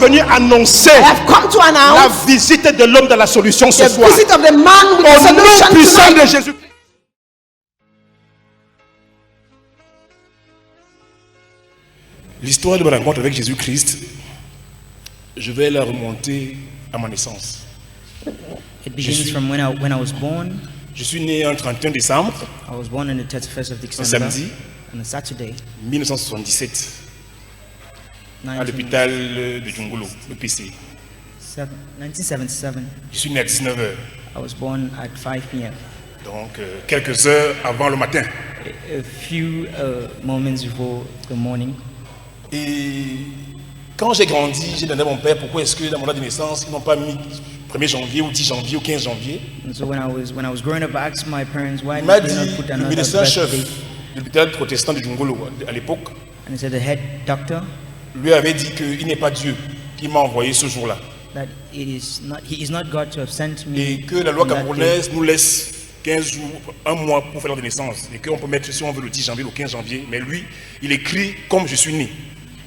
venu annoncer I have come to la announce visite de l'homme dans la solution ce the soir. visit of the man with the Au nom solution puissant de tonight. Jésus. L'histoire de ma rencontre avec Jésus-Christ, je vais la remonter à ma naissance. It begins from when I was born. Je suis né un 31 décembre, I was born on the 31st of un December, samedi, on a Saturday, 1977, à l'hôpital de Djungolo, le PC. 1977. Je suis né à 19h, I was born at 5 p.m. donc quelques heures avant le matin. A few moments before the morning. Et quand j'ai grandi, j'ai demandé à mon père pourquoi est-ce que dans mon date de naissance, ils n'ont pas mis 1er janvier ou 10 janvier ou 15 janvier. And so when I was growing up, I asked my parents why Il m'a did dit, they not put le another médecin-chef birthday. de l'hôpital protestant de Djungolo à l'époque, And he said the head doctor lui avait dit qu'il n'est pas Dieu qui m'a envoyé ce jour-là. that he is not God to have sent me. Et que la loi on that day. camerounaise nous laisse 15 jours, un mois pour faire la naissance. Et qu'on peut mettre, si on veut, le 10 janvier, le 15 janvier. Mais lui, il écrit comme je suis né.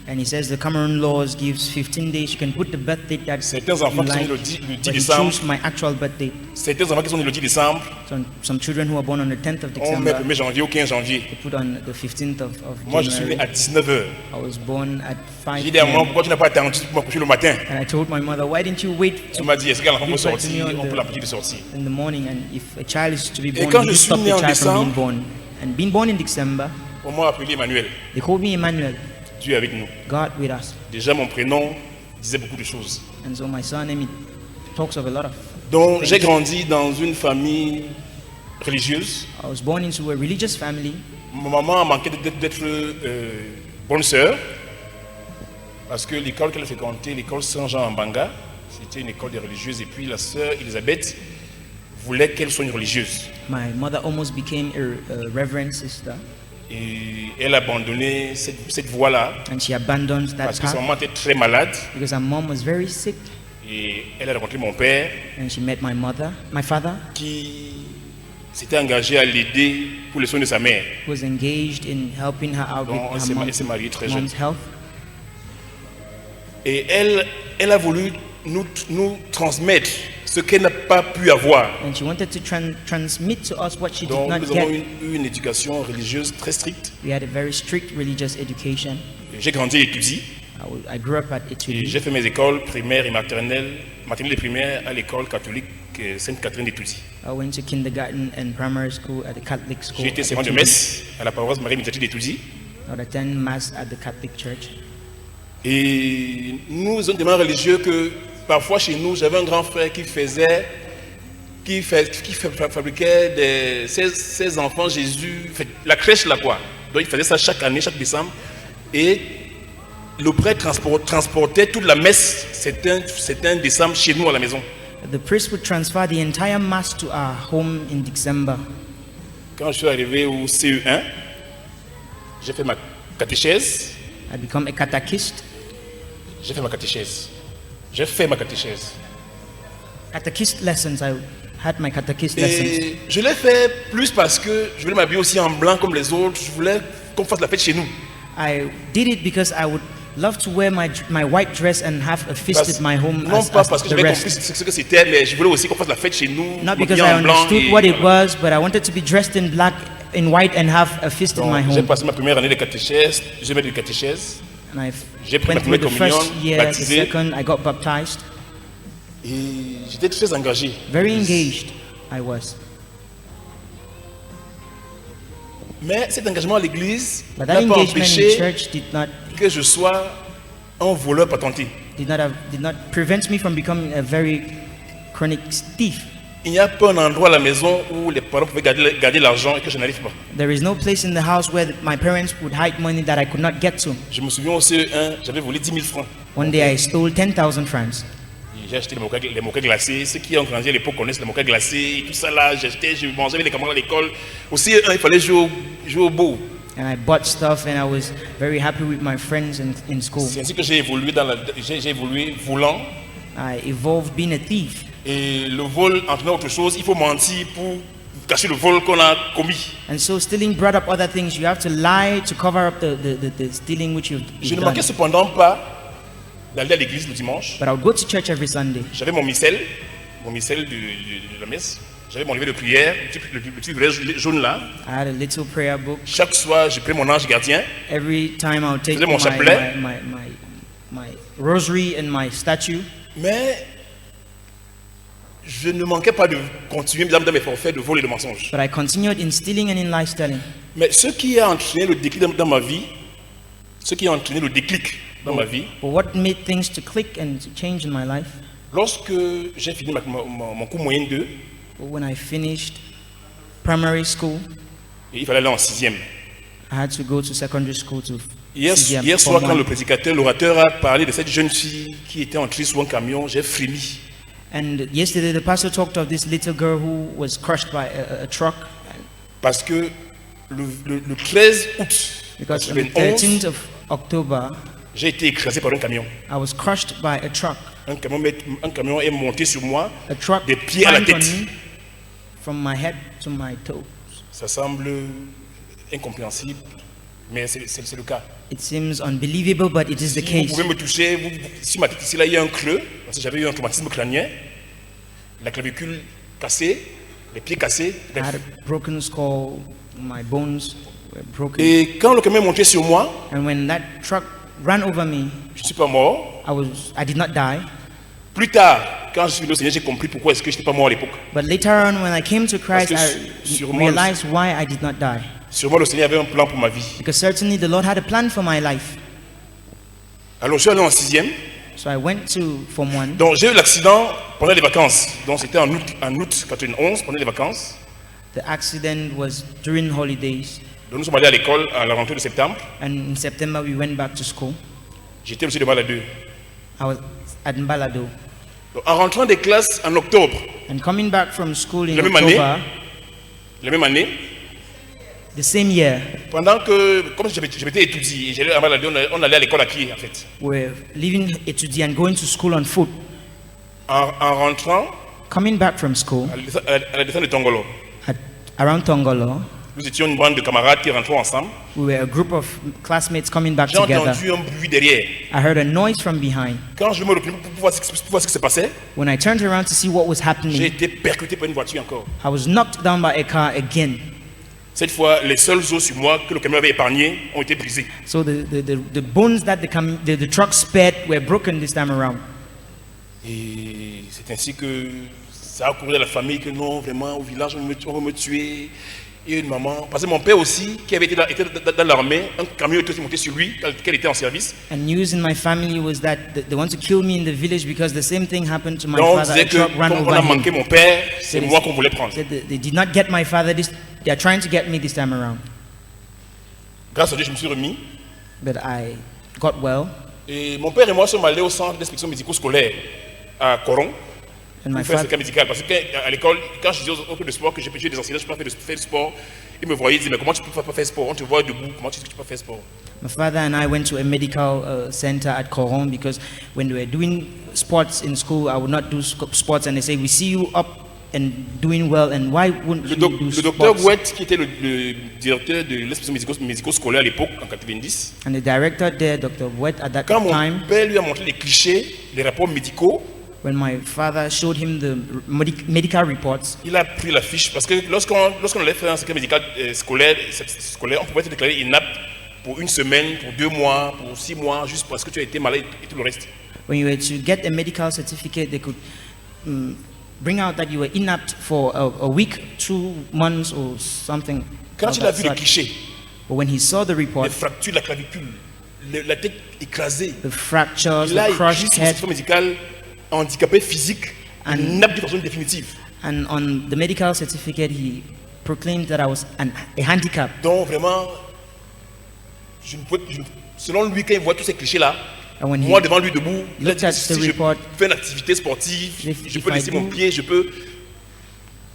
And he says the Cameroon laws gives 15 days. You can put the birth date that Certains you enfants qui sont like, nés le 10 but he décembre, chose my actual birth date. certains enfants qui sont nés le 10 décembre, Some children who are born on the 10th of on met December, 1er janvier ou 15 janvier. they put on the 15th of Moi, je suis né January. à 19h. I was born at 5 J'ai dit à moi, p.m. pourquoi tu n'as pas attendu pour m'accoucher le matin? And I told my mother, why didn't you wait Tu m'as dit, est-ce que l'enfant peut give birth to sortir? me On peut l'empêcher de sortir. in the morning? And if a child is to be born, quand you je suis stop né the en child from being décembre, born. And being born in December, On m'a appelé Emmanuel. they called me Emmanuel, Dieu est avec nous. God with us. Déjà, mon prénom disait beaucoup de choses. And so my surname, it talks of a lot of. Donc, j'ai grandi dans une famille religieuse. I was born into a religious family. Ma maman a manqué d'être bonne sœur parce que l'école qu'elle fréquentait, l'école Saint-Jean en Banga, c'était une école des religieuses. Et puis la sœur Elisabeth voulait qu'elle soit une religieuse. My mother almost became a reverend sister, Et elle a abandonné cette voie-là and she abandoned that parce que sa path maman était très malade. because her mom was very sick. Et elle a rencontré mon père And she met my father, qui s'était engagé à l'aider pour les soins de sa mère. who was engaged in helping her out Donc, with elle her s'est mariée très jeune. mom's health. Et elle a voulu nous transmettre ce qu'elle n'a pas pu avoir. And she wanted to transmit to us what she did Donc not nous avons get. eu une éducation religieuse très stricte. We had a very strict religious education. J'ai grandi à Étudie I grew up at et Etuli. j'ai fait mes écoles primaires et maternelles et primaires à l'école catholique Sainte-Catherine d'Étudie. I went to kindergarten and primary school at the Catholic school. J'ai été at servant de Etuli. messe à la paroisse Marie-Médiatrice d'Étudie. I would attend mass at the Catholic church. Et nous sommes tellement religieux que parfois chez nous, j'avais un grand frère qui fabriquait ses enfants Jésus, la crèche là quoi. Donc il faisait ça chaque année, chaque décembre. Et le prêtre transportait toute la messe, c'était un décembre chez nous à la maison. The priest would transfer the entire mass to our home in December. Quand je suis arrivé au CE1, j'ai fait ma catéchèse. I become a catechist. J'ai fait ma catéchèse. Catechist lessons. I had my catechist lessons. Et je l'ai fait plus parce que je voulais m'habiller aussi en blanc comme les autres. Je voulais qu'on fasse la fête chez nous. I did it because I would love to wear my white dress and have a feast at my home Non pas as parce que the j'avais compris rest. ce que c'était, mais je voulais aussi qu'on fasse la fête chez nous. Not m'habiller because I en blanc understood et what it voilà. was, but I wanted to be dressed in black, in white, and have a feast in my Donc, j'ai home. passé ma première année de catéchèse, deuxième année de catéchèse. And I J'ai pris went ma through the première first communion, year, the baptisé. second, I got baptized. Et j'étais très engagé. Very engaged, I was. Mais cet engagement à l'église But n'a that pas engagement in empêché church did not que je sois un voleur patenté. did not prevent me from becoming a very chronic thief. Il n'y a pas un endroit à la maison où les parents pouvaient garder l'argent et que je n'arrive pas. There is no place in the house where my parents would hide money that I could not get to. Je me souviens au CE1, j'avais volé 10 000 francs. One day I stole 10,000 francs. Et j'ai acheté les moquets glacés. Ceux qui ont grandi à l'époque connaissent les moquets glacés et tout ça là. J'achetais, je mangeais avec les camarades à l'école. Au CE1, il fallait jouer au beau. And I bought stuff and I was very happy with my friends in school. C'est ainsi que j'ai évolué j'ai évolué volant. I evolved being a thief. Et le vol entraînait autre chose. Il faut mentir pour cacher le vol qu'on a commis. And so stealing brought up other things. You have to lie to cover up the stealing which you've Je ne done. manquais cependant pas d'aller à l'église le dimanche. but I would go to church every Sunday. J'avais mon missel de la messe. J'avais mon livre de prière, le petit livret jaune là. I had a little prayer book. Chaque soir, je prenais mon ange gardien. Every time I would take Faisais mon chapelet. my rosary and my statue. Mais je ne manquais pas de continuer dans mes forfaits de vol et de mensonges. But I continued in stealing and in lie telling. Mais ce qui a entraîné le déclic dans ma vie, But what made things to click and to change in my life? lorsque j'ai fini mon cours moyen 2, When I finished primary school, et il fallait aller en 6e. I had to go to secondary school to Hier CGM, soir, Form quand 1. le prédicateur, l'orateur a parlé de cette jeune fille qui était entrée sur un camion, j'ai frémi. And yesterday the pastor talked of this little girl who was crushed by a truck. Parce que le 13 août Because on the 91, 13th of October, j'ai été écrasé par un camion. I was crushed by a truck. Un camion est monté sur moi, A truck des pieds à la climbed on tête. me from my head to my toes. Ça semble incompréhensible, mais c'est le cas. It seems unbelievable, but it is the Si vous case. pouvez me toucher, si ma tête ici, là, il y a un creux, parce que j'avais eu un traumatisme crânien, la clavicule cassée, les pieds cassés. I had a broken skull, my bones were broken. Et quand le camion est monté sur moi, And when that truck ran over me, je ne suis pas mort. I did not die. Plus tard, quand je suis venu au Seigneur, j'ai compris pourquoi est-ce que je n'étais pas mort à l'époque. But later on, when I came to Christ, Parce I que sûrement- realized why I did not die. Sûrement, le Seigneur avait un plan pour ma vie. Because certainly the Lord had a plan for my life. Alors, je suis allé en 6e. So I went to Form 1. Donc, j'ai eu l'accident pendant les vacances. Donc, c'était en août 91, pendant les vacances. The accident was during holidays. Donc, nous sommes allés à l'école à la rentrée de septembre. And in September, we went back to school. J'étais aussi devant la 2. I was at Mbalado. Donc, en rentrant des classes en octobre, And coming back from school in La même année. October, la même année, the same year, pendant que, comme je m'étais étudié, et j'allais à Maladie, on allait à l'école à pied, en fait. we're leaving Etudi and going to school on foot. En rentrant, Coming back from school à la descente de Tongolo, around Tongolo, nous étions une bande de camarades qui rentraient ensemble. we were a group of classmates coming back J'ai together. entendu un bruit derrière. I heard a noise from behind. Quand je me retournais pour voir ce qui se passait, When I turned around to see what was j'ai happening, été percuté par une voiture encore. I was knocked down by a car again. Cette fois, les seuls os sur moi que le camion avait épargnés ont été brisés. So the bones that the truck spared were broken this time around. Et c'est ainsi que ça a couru à la famille que non, vraiment, au village, on va me tuer. Et une maman, parce que mon père aussi, qui avait été dans l'armée, un camion était aussi monté sur lui, quand il était en service. And news in my family was that they want to kill me in the village because the same thing happened to my Donc on father. disait A que truck ran comme on a over manqué him. mon père, c'est Said moi qu'on voulait prendre. Said they did not get my father. They are trying to get me this time around. Grâce à Dieu, je me suis remis. But I got well, Et mon père et moi sommes allés au centre d'inspection médico-scolaire à Coron and pour my faire ce father. cas médical. Parce qu'à l'école, quand je disais aux cours de sport que j'ai des enseignants, je ne peux pas faire du sport, ils me voyaient, ils disaient, mais comment tu peux pas faire sport? On te voit debout, comment tu dis que tu peux pas faire sport? My father and I went to a medical center at Coron because when we were doing sports in school, I would not do sports, and they say, "We see you up and doing well, and why wouldn't you do Le docteur sports?" Gouet, qui était le directeur de l'inspection médico-scolaire à l'époque, en 90, And the director there, Dr. Wet, at that quand mon time, père lui a montré les clichés, les rapports médicaux, when my father showed him the medical reports, il a pris la fiche. Parce que lorsqu'on allait faire un secret médical scolaire, on pouvait être déclaré inapte pour une semaine, pour 2 mois, pour 6 mois, juste parce que tu as été malade et tout le reste. when you were to get a medical certificate, they could bring out that you were inapt for a week, 2 months, or something. Quand of il a that vu les sort. clichés, But when he saw the les report, fractures de la clavicule, la tête écrasée, the fractures, il a the écrit crushed sur le head, certificat médical handicapé physique, inapte de façon définitive. and on the medical certificate, he proclaimed that I was a handicap. Donc vraiment, selon lui, quand il voit tous ces clichés-là, And when moi he devant lui debout, il a looked dit at que the si je report, fais une activité sportive, if je peux I laisser mon do- pied, je peux.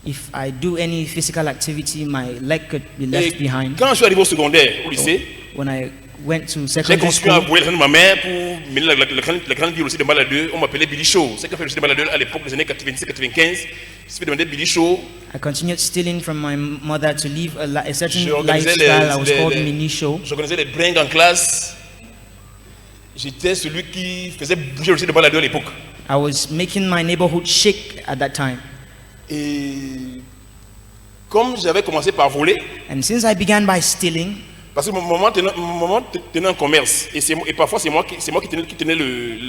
if I do any physical activity, my leg could be Et left behind. quand je suis arrivé au secondaire, au lycée, When I went to j'ai secondary continué à school, voir le de ma mère pour mener la grande ville aussi de Maladeux. On m'appelait Billy Show. C'est qu'a fait le lycée de Maladeux à l'époque des années 96-95. Je me suis demandé Billy Show. I continued stealing from my mother to live a certain J'organisais lifestyle. I was called Mini Show. j'organisais les bringues en classe. J'étais celui qui faisait bouger le ciel de baladeur à l'époque. I was making my neighborhood shake at that time. Et comme j'avais commencé par voler, And since I began by stealing, parce que mon maman tenait un commerce, et parfois c'est moi qui tenais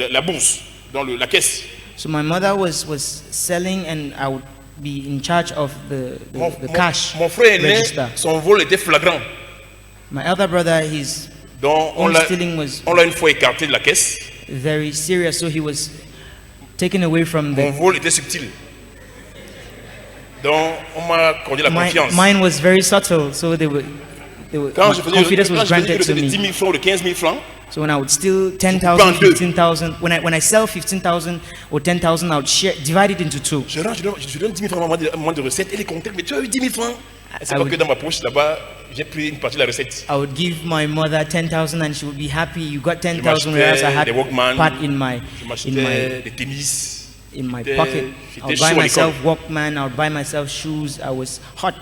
la bourse, dans la caisse. so my mother was selling and I would be in charge of the cash Mon frère aîné, register. son vol était flagrant. My elder brother, his Donc on own l'a stealing was une fois écarté de la caisse. very serious, so he was taken away from Mon the. vol était subtil. Donc on m'a accordé la confiance. Mine was very subtle, so Quand je faisais confidence was le granted to de 10 me. 000 francs, de 15 000 francs, So when I would steal 10,000, Coupe en deux. 15,000, when I sell 15,000 or 10,000, I would divide it into two. je donne 10 000 francs à moins de recettes et les contacts, mais tu as eu 10 000 francs. C'est pas que dans ma poche là-bas, j'ai pris une partie de la recette. I would give my mother 10,000 and she would be happy. You got 10,000, m'achetais whereas I had des Walkman, part in my Je m'achetais des tennis. pocket. I J'étais would chaud buy à myself l'école. Walkman. I would buy myself shoes. I was hot.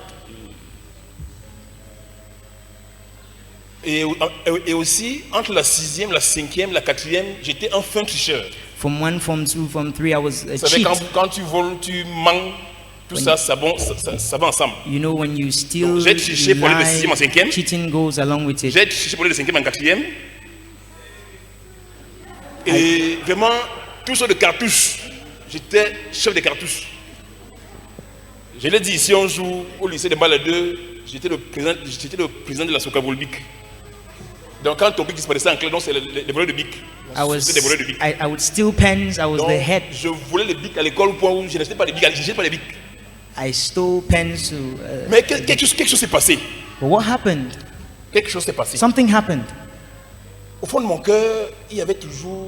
Et aussi, entre la 6e, la 5e, la 4e, j'étais un fin tricheur. From 1, from 2, from 3, I was a Vous savez, cheat. quand tu voles, tu manques, tout ça, ça va ensemble. You know, when you steal, Donc, j'ai triché you pour aller de 6e en lie, 5e. cheating goes along with it. J'ai triché pour aller de 5e en 4e. Et vraiment, tout ça de cartouches. J'étais chef de cartouches. Je l'ai dit ici un jour, au lycée de Baladeux, j'étais le président de la Sokavolbic. Donc quand ton bic disparaissait en clair, donc c'est les voleurs de bic. C'était des voleurs de bic. I would steal pens. I was Donc, the head. je volais les bics à l'école au point où je n'achetais pas les bics, je n'achetais pas les bics. I stole pens to. Mais quelque chose s'est passé. But what happened? Quelque chose s'est passé. Something happened. Au fond de mon cœur, il y avait toujours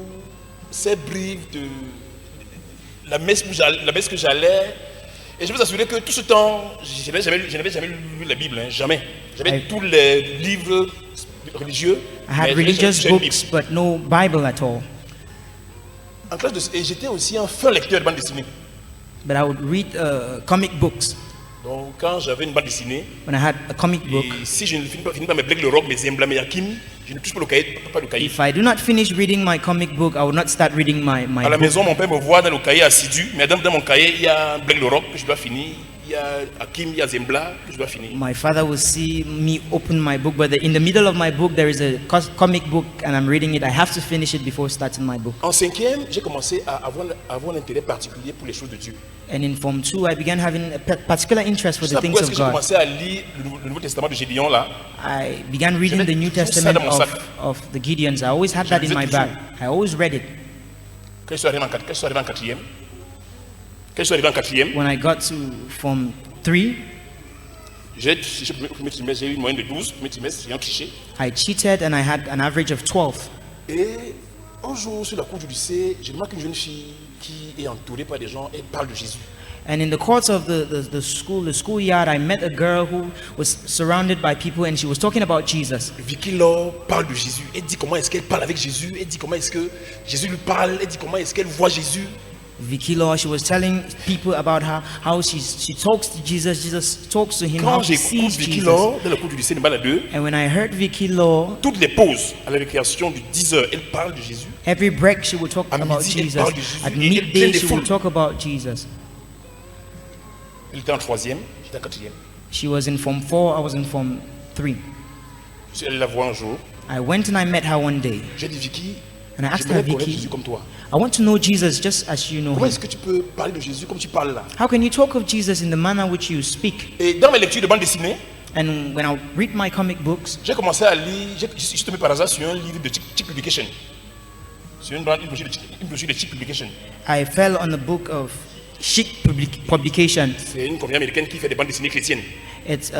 ces brives de la messe que j'allais. Et je peux vous assurer que tout ce temps, je n'avais jamais lu la Bible, hein, jamais. J'avais tous les livres religieux. I had mais religious j'avais une Bible. books, but no Bible at all. En classe et j'étais aussi un fin lecteur de bande dessinée. But I would read comic books. Donc quand j'avais une bande dessinée, When I had a comic book, et si je ne finis pas mes Black le Rock, mes Embla, mes Hakim, je ne touche pas le cahier, pas le cahier. if I do not finish reading my comic book, I would not start reading my À la book. maison, mon père me voit dans le cahier assidu, mais dans mon cahier, il y a Black le Rock que je dois finir, il y a Hakim, il y a Zembla que je dois finir. My father will see me open my book, but in the middle of my book there is a comic book and I'm reading it. I have to finish it before starting my book. En 5e, j'ai commencé à avoir un intérêt particulier pour les choses de Dieu. And in Form 2, I began having a particular interest for C'est the pourquoi things est-ce of que j'ai God. commencé à lire le Nouveau Testament de Gédéon là. I began reading the New toujours ça Testament dans mon sac. of the Gideons. I always had that in lisais my toujours. bag. I always read it. Quand je suis arrivé en 4e, When I got to Form 3, j'ai triché pour le premier trimestre, j'ai eu une moyenne de 12, premier trimestre, j'ai un triché. I cheated and I had an average of 12. Et un jour, sur la cour du lycée, je remarque une jeune fille qui est entourée par des gens et parle de Jésus. And in the course of the schoolyard, I met a girl who was surrounded by people and she was talking about Jesus. Vicky Law parle de Jésus. Elle dit comment est-ce qu'elle parle avec Jésus. Elle dit comment est-ce que Jésus lui parle. Elle dit comment est-ce qu'elle voit Jésus. Vicky Law, she was telling people about how she talks to Jesus, Jesus talks to him, how Quand she j'écoute sees Vicky Jesus. Law dans le cours du lycée de Baladeux, And when I heard Vicky Law, toutes les pauses à la récréation du 10h, elle parle de Jésus. every break she would talk À about midi, elle Jesus. parle de Jésus At et elle midday, pleine des she would foules. talk about Jesus. Elle était en 3e, j'étais en 4e. She was in Form 4, I was in Form 3. Je suis allé la voir un jour. I went and I met her one day. J'ai dit Vicky, And I asked her, j'aimerais connaître Vicky, Jésus comme toi. I want to know Jesus just as you know Comment him. est-ce que tu peux parler de Jésus comme tu parles là? How can you talk of Jesus in the manner which you speak? Et dans mes lectures de bande dessinée, And when I read my comic books, j'ai commencé à lire, je suis tombé par hasard sur un livre de Chick Publication. Sur une brochure de Chick Publication. I fell on the book of Chic Publication. C'est une compagnie américaine qui fait des bandes dessinées chrétiennes. It's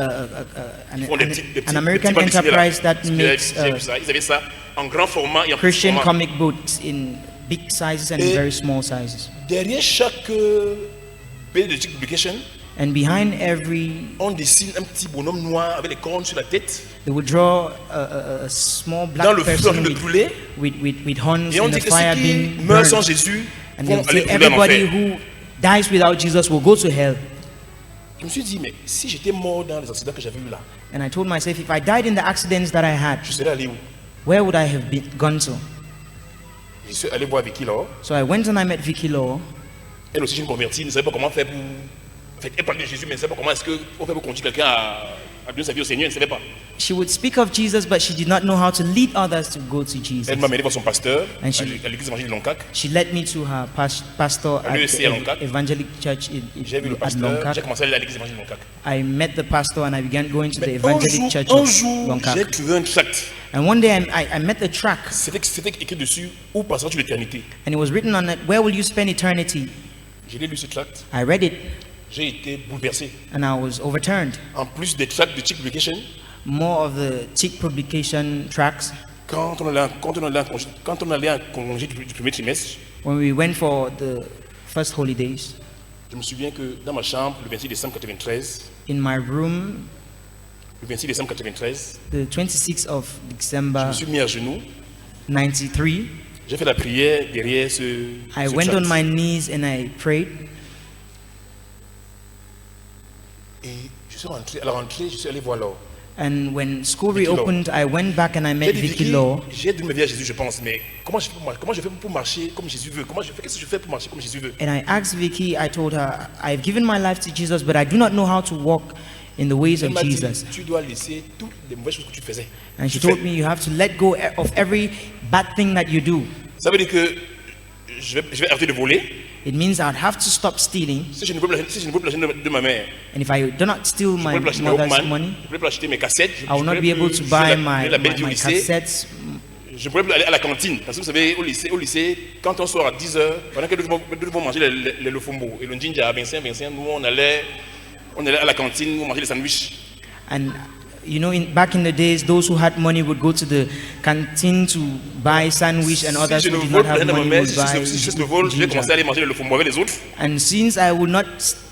Ils font des an American bandes dessinées, là. enterprise that J'ai makes vu ça. Ils avaient ça en grand format et en petit Christian format. comic books in big sizes and Et- very small sizes. Derrière chaque BD de Chick Publication, And behind every, on dessine un petit bonhomme noir avec des cornes sur la tête. they would draw a small Dans black le feu en train person de brûler. with horns Et on in dit the que fire ceux qui being meurent sans burned. Jésus And they vont would aller say brûler en everybody enfer. who dies without Jesus will go to hell. Je me suis dit, mais si j'étais mort dans les accidents que j'avais eu là, And I told myself, if I died in the accidents that I had, je serais allé où? where would I have gone to? Je suis allé voir Vicky là. So I went and I met Vicky Law. Elle aussi, je me convertis, ne savait pas comment faire pour. En fait, elle parlait de Jésus, mais elle ne savait pas comment est-ce qu'on fait pour conduire quelqu'un à donner sa vie au Seigneur, elle ne savait pas. She would speak of Jesus, but she did not know how to lead others to go to Jesus. Elle m'a mené voir son pasteur And she- à l'église évangélique de Loncac. She led me to her pastor À at l'EEC à Loncac. the Evangelic Church J'ai vu le at pasteur, Loncac. j'ai commencé à aller à l'église évangélique de Loncac. I met the pastor and I began going to the Mais Evangelic Church un of jour, j'ai Loncac. trouvé un tract. And one day I met the track, C'était écrit dessus où passeras-tu l'éternité. and it was written on it, "Where will you spend eternity?" J'ai lu ce tract, I read it j'ai été bouleversé. and I was overturned. En plus des tracts de Chick Publication, More of the TIC publication tracks. quand on allait en congé du premier trimestre, When we went for the first holidays, je me souviens que dans ma chambre, le 26 décembre 93, in my room, le 26 décembre 93, the 26th of je December me suis mis à genoux, 93, j'ai fait la prière derrière ce I ce went on tract. my knees and I prayed. Et je suis rentré, à la rentrée, je suis allé voir l'or. And when school Vicky Law. reopened, I went back and I J'ai met dit, Vicky Vicky, Law. j'ai donné ma vie à Jésus, je pense, mais comment je fais pour marcher comme Jésus veut? Qu'est-ce que je fais pour marcher comme Jésus veut? And I asked Vicky, I told her, I've given my life to Jesus, but I do not know how to walk in the ways Elle of m'a dit, Jesus. tu dois laisser toutes les mauvaises choses que tu faisais. And she Tu fais. told me, you have to let go of every bad thing that you do. Ça veut dire que je vais arrêter de voler. It means I'd have to stop stealing. Si je ne veux plus l'argent de ma mère, And if I do not steal je my ne peux plus acheter mes mother's Walkman, money, je ne peux plus acheter mes cassettes, je I will ne not peux be able plus to jouer buy la belle vie au my lycée. cassettes. Je ne pourrais plus aller à la cantine. Parce que vous savez, au lycée, quand on sort à 10h, pendant que nous devons manger le lofombo et le njinja à 25, nous on allait à la cantine, on mangeait les sandwichs. And you know, back in the days, those who had money would go to the canteen to buy sandwich, and others Si je who ne did vole not plus have rien de ma money mère, would buy si je le vole, je vais commencer à ginger. aller manger le lofombo avec les autres. And since I would not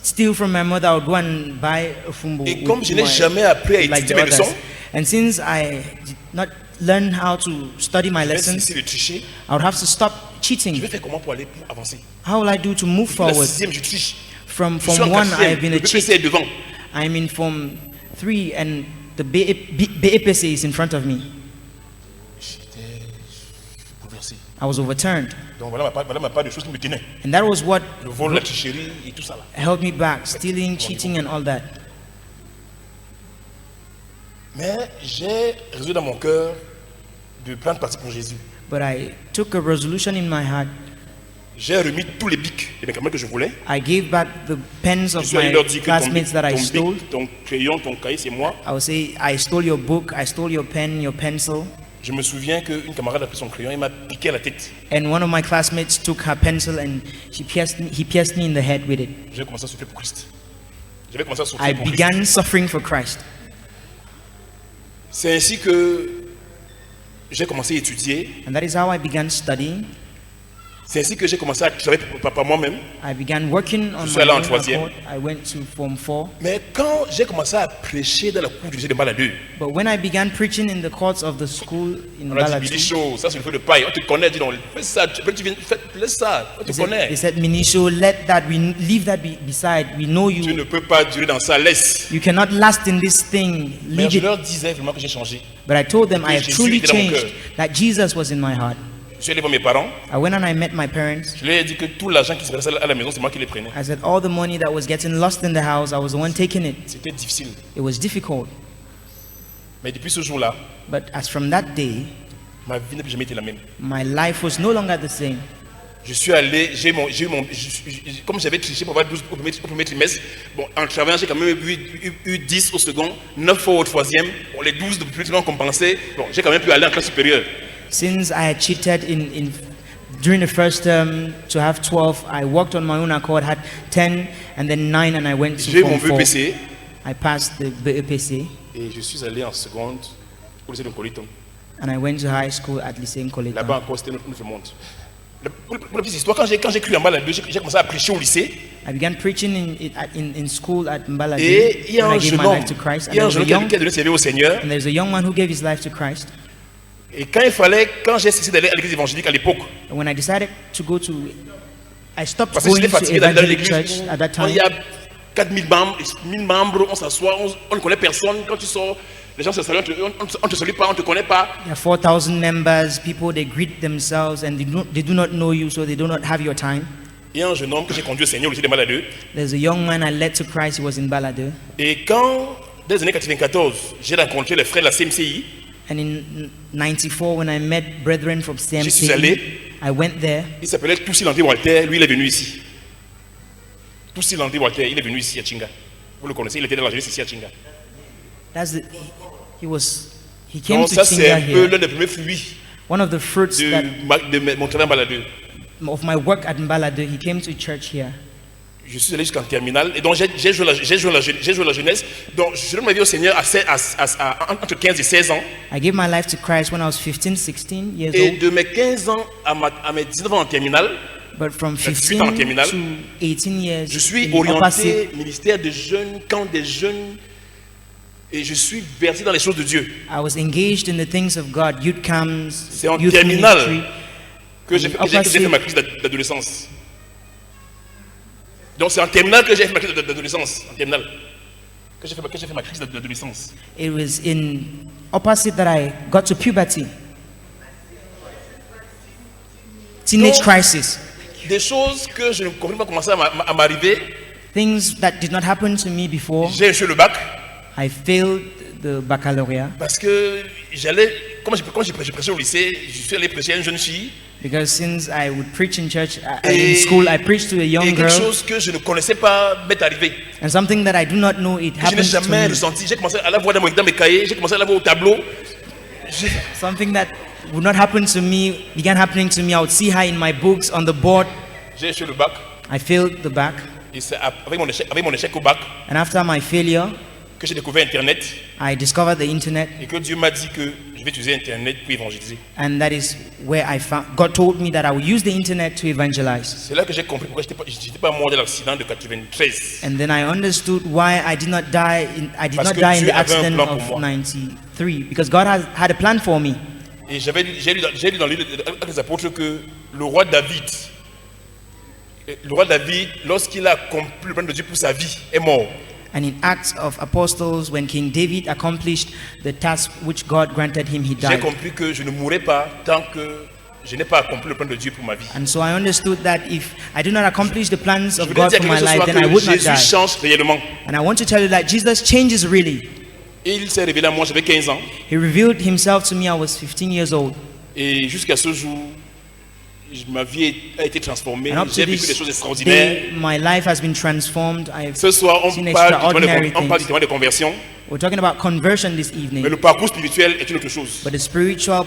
steal from my mother, I would go and buy a fumbo. Et comme je n'ai jamais appris à like the étudier mes others. leçons, And since I did not learn how to study my je vais lessons, cesser de tricher. I would have to stop Je cheating. vais faire comment pour aller pour avancer? How will I do to move La forward? sixième, je triche. From Je suis en Form 1, I quatrième, have been le a BPC cheat. est devant. I'm in Form 3, and the BAPC is in front of me. J'étais bouleversé. I was overturned. Donc voilà ma part de choses qui me tenaient. And that was what Le vol, la tricherie et tout ça là. held me back, stealing, cheating, and all that. Mais j'ai résolu dans mon cœur de prendre parti pour Jésus. But I took a resolution in my heart. J'ai remis tous les bics et les camarades que je voulais. I gave back the pens Je of suis allé my leur dire que classmates that I ton stole. bic, ton crayon, ton cahier, c'est moi. I would say, I stole your book, I stole your pen, your pencil. Je me souviens qu'une camarade a pris son crayon et m'a piqué à la tête. And one of my classmates took her pencil and he pierced me in the head with it. J'ai commencé à souffrir pour Christ. J'avais commencé à I souffrir pour Christ. began suffering for Christ. C'est ainsi que j'ai commencé à étudier. And that is how I began studying. C'est ainsi que j'ai commencé à travailler par moi-même. I began working on Je suis my allé en own troisième. accord. I went to Form 4. Mais quand j'ai commencé à prêcher dans la cour du lycée de Baladeux, But when I began preaching in the courts of the school in on a dit Balatu, Billy Show, ça c'est le feu de paille, on te connaît, dis donc, fais ça, laisse ça, on te connaît. they said, Minisho, let that, leave that beside. We know Tu you. ne peux pas durer dans ça, laisse. You cannot last in this thing. Mais Leave je it. leur disais vraiment que j'ai changé. But I told them que I have Jésus truly était dans mon changed, cœur. that Jesus was in my heart. Je suis allé voir mes parents, I went and I met my parents. je leur ai dit que tout l'argent qui se passait à la maison, c'est moi qui les prenais. I said, all the money that was getting lost in the house, I was the one taking it. C'était difficile. It was difficult. Mais depuis ce jour-là, But as from that day, ma vie n'a plus jamais été la même. my life was no longer the same. Je suis allé, comme j'avais triché pour avoir 12 au premier trimestre, bon, en travaillant, j'ai quand même eu 10 au second, 9 fois au troisième, bon, les 12 de plus ont compensé, bon, j'ai quand même pu aller en classe supérieure. Since I had cheated during the first term to have 12, I worked on my own accord, had 10 and then 9, and I went J'ai to mon Form 4. BPC I passed the BEPC et je suis allé en seconde au lycée de Coliton. and I went to high school at Lycée Là-bas Nkoleton. encore, c'était notre monde. Pour la petite histoire, quand j'ai cru en bas là-dedans, j'ai commencé à prêcher au lycée. I began preaching in school at Mbalade Et il y a when un I gave jeune my homme, life to Christ. il y a un And jeune homme qui a donné sa vie au Seigneur. there's a young man who gave his life to Christ. Et quand j'ai cessé d'aller à l'église évangélique à l'époque, And when I decided to go to, I stopped parce que going j'étais to fatigué d'aller dans Evangelic l'église, Church at that quand time. il y a 4000 membres, 1000 membres, on s'assoit, on ne connaît personne. Quand tu sors, Les gens se saluent, on te salue pas, on te connaît pas. There are 4,000 members, people, they greet themselves and they do not know you, so they do not have your time. Il y a un jeune homme que j'ai conduit au Seigneur, il était de Baladeux. There's a young man I led to Christ, he was in Balade. Et quand, dans les années 94, j'ai rencontré les frères de la CMCI, And in 94, when I met brethren from j'y suis allé. CMC, I went there. Il s'appelait Toussi Landry Walter, lui il est venu ici. Toussi Landry Walter, il est venu ici à Chinga. Vous le connaissez, il était dans la jeunesse ici à Chinga. He came Donc to ça c'est Chinga un peu here. l'un des premiers fruits One of the fruits that, de mon travail en Baladeux. of my work at Mbalade, he came to church here. Je suis allé jusqu'en terminale et donc j'ai joué la jeunesse. Donc je donne ma vie au Seigneur entre 15 et 16 ans. I gave my life to Christ when I was 15, 16 years Et old. de mes 15 ans à mes 19 ans en terminale, But from 18 ans en 15 terminale, to 18 years, je suis in Upper orienté ministère des jeunes, camp des jeunes, et je suis versé dans les choses de Dieu. I was engaged in the things of God, youth camps, C'est en youth terminale ministry. que j'ai fait ma crise d'adolescence. Donc c'est en terminale que j'ai fait ma crise d'adolescence. En terminale. Que j'ai fait ma crise d'adolescence. It was in opposite that I got to puberty. Teenage Donc, crisis. Des choses que je ne comprenais pas commencer à m'arriver. Things that did not happen to me before. J'ai échoué le bac. I failed the baccalaureate Parce que quand j'ai prêché au lycée, je suis allé prêcher à une jeune fille. because since I would preach in church, in school, I preached to a Et young quelque girl, chose que je ne connaissais pas m'est arrivé. and something that I do not know, it Que je n'ai happened to jamais me. ressenti. J'ai commencé à la voir dans mes cahiers, j'ai commencé à la voir au tableau. Something that would not happen to me began happening to me. I would see her in my books on the board. J'ai échoué le bac. I failed the back, Et c'est avec mon échec au bac and after my failure, que j'ai découvert Internet I discovered the internet, et que Dieu m'a dit que je vais utiliser Internet pour évangéliser. and that is where I found God told me that I would use the internet to evangelize. C'est là que j'ai compris pourquoi je n'étais pas mort de l'accident de 93. And then I understood why I did not die in Parce que the Dieu avait un accident plan pour of moi. 93, because God had a plan for me. Et j'ai lu dans le livre des apôtres que le roi David, lorsqu'il a accompli le plan de Dieu pour sa vie, est mort. And in Acts of Apostles, when King David accomplished the task which God granted him, he J'ai died. compris que je ne mourrai pas tant que je n'ai pas accompli le plan de Dieu pour ma vie. And so I understood that if I do not accomplish the plans Je of voulais God dire for quelque my chose ce life, soir then I que would not Jésus die. change réellement. And I want to tell you that Jesus changes really. Et il s'est révélé à moi, j'avais 15 ans. He revealed himself to me, I was 15 years old. Et jusqu'à ce jour, ma vie a été transformée. And up J'ai to vécu des this choses extraordinaires. day, my life has been transformed. I've Ce soir, on seen parle extraordinary du témoignage things. de conversion. We're talking about conversion this Mais evening. le parcours spirituel est une autre chose. But the spiritual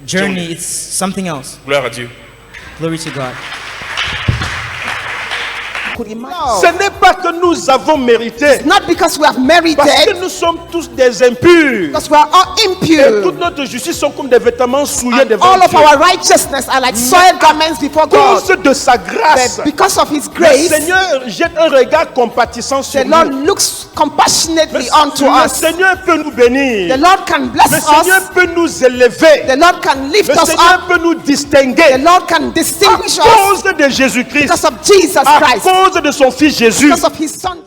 journey, it's something else. Gloire à Dieu. Glory to God. Ce n'est pas que nous avons mérité, Not because we have parce que merited, nous sommes tous des impurs. because we are all Et impure. toute notre justice sont comme des vêtements souillés And devant all of Dieu. our righteousness are like soiled garments before À God. cause de sa grâce, But because of His le grace, Seigneur jette un regard compatissant sur the Lord nous. looks compassionately unto Le us. Seigneur peut nous bénir. The Lord can bless Le Seigneur us. peut nous élever. The Lord can lift Le us Seigneur up. peut nous The distinguer. Lord can À distinguish us cause de Jésus-Christ. because of Jesus À Christ, cause de son Fils Jésus. because of His Son.